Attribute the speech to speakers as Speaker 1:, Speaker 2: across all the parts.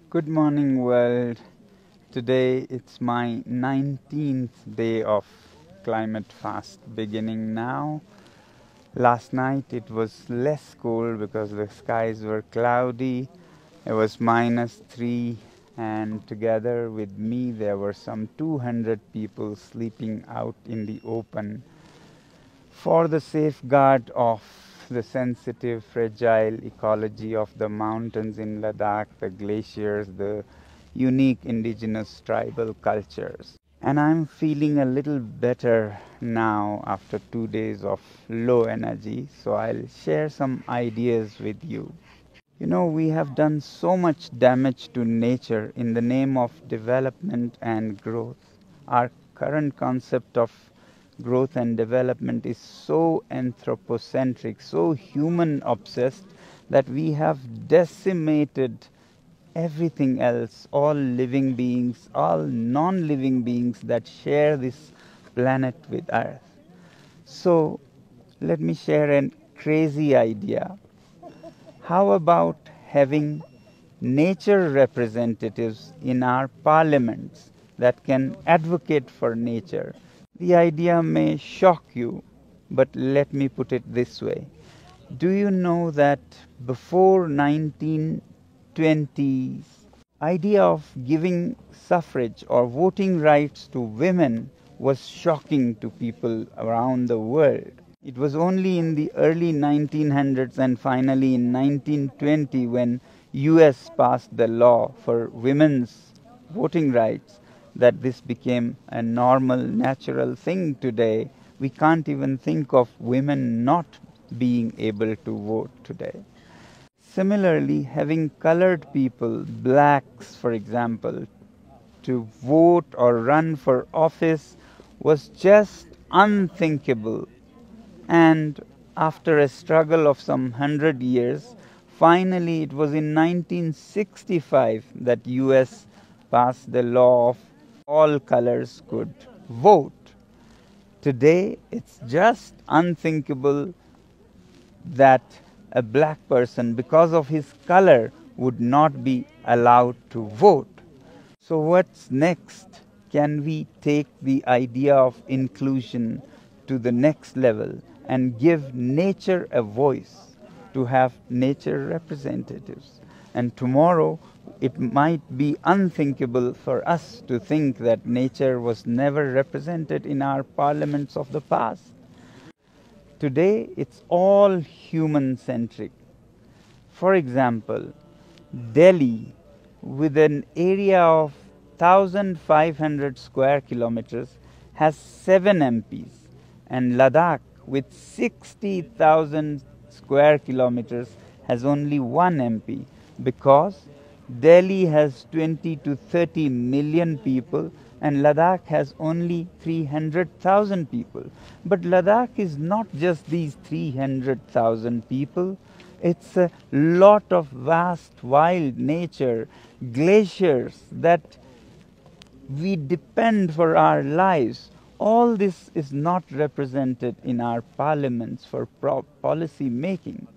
Speaker 1: Good morning, world. Today it's my 19th day of climate fast beginning now. Last night it was less cold because the skies were cloudy. It was -3, and together with me there were some 200 people sleeping out in the open for the safeguard of the sensitive, fragile ecology of the mountains in Ladakh, the glaciers, the unique indigenous tribal cultures. And I'm feeling a little better now after 2 days of low energy, so I'll share some ideas with you. We have done so much damage to nature in the name of development and growth. Our current concept of growth and development is so anthropocentric, so human obsessed, that we have decimated everything else, all living beings, all non living beings that share this planet with Earth. So, let me share a crazy idea. How about having nature representatives in our parliaments that can advocate for nature? The idea may shock you, but let me put it this way. Do you know that before 1920s, idea of giving suffrage or voting rights to women was shocking to people around the world? It was only in the early 1900s and finally in 1920 when US passed the law for women's voting rights that this became a normal, natural thing today. We can't even think of women not being able to vote today. Similarly, having colored people, blacks for example, to vote or run for office was just unthinkable. And after a struggle of some 100 years, finally it was in 1965 that US passed the law of all colors could vote. Today it's just unthinkable that a black person, because of his color, would not be allowed to vote. So what's next? Can we take the idea of inclusion to the next level and give nature a voice, to have nature representatives? And tomorrow it might be unthinkable for us to think that nature was never represented in our parliaments of the past. Today it's all human centric. For example, Delhi, with an area of 1,500 square kilometers, has 7 MPs, and Ladakh, with 60,000 square kilometers, has only 1 MP, because Delhi has 20 to 30 million people and Ladakh has only 300,000 people. But Ladakh is not just these 300,000 people. It's a lot of vast wild nature, glaciers that we depend for our lives. All this is not represented in our parliaments for policy making.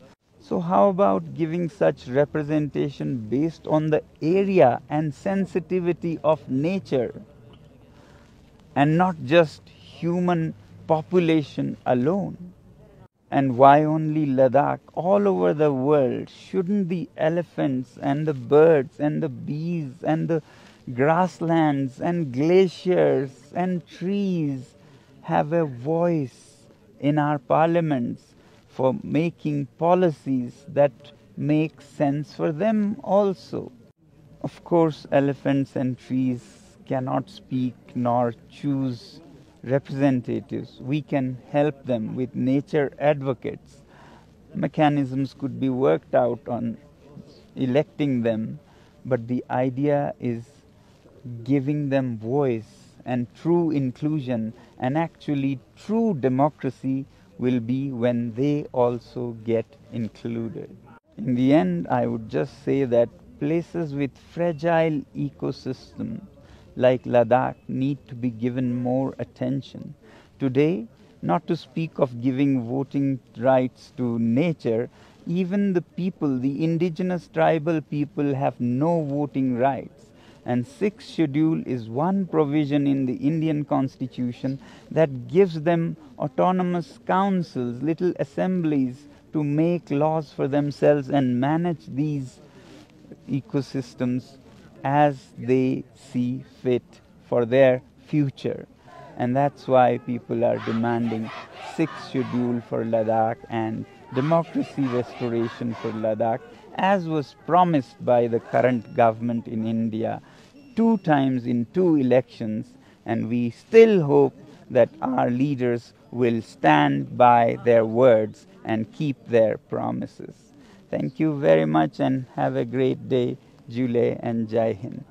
Speaker 1: So how about giving such representation based on the area and sensitivity of nature, and not just human population alone? And why only Ladakh? All over the world, shouldn't the elephants and the birds and the bees and the grasslands and glaciers and trees have a voice in our parliaments for making policies that make sense for them also? Of course, elephants and trees cannot speak nor choose representatives. We can help them with nature advocates. Mechanisms could be worked out on electing them, but the idea is giving them voice, and true inclusion and actually true democracy will be when they also get included. In the end, I would just say that places with fragile ecosystems like Ladakh need to be given more attention. Today, not to speak of giving voting rights to nature, even the people, the indigenous tribal people, have no voting rights. And sixth schedule is one provision in the Indian constitution that gives them autonomous councils, little assemblies, to make laws for themselves and manage these ecosystems as they see fit for their future. And that's why people are demanding sixth schedule for Ladakh and democracy restoration for Ladakh, as was promised by the current government in India 2 times in 2 elections. And we still hope that our leaders will stand by their words and keep their promises. Thank you very much and have a great day. Jule and Jai Hind.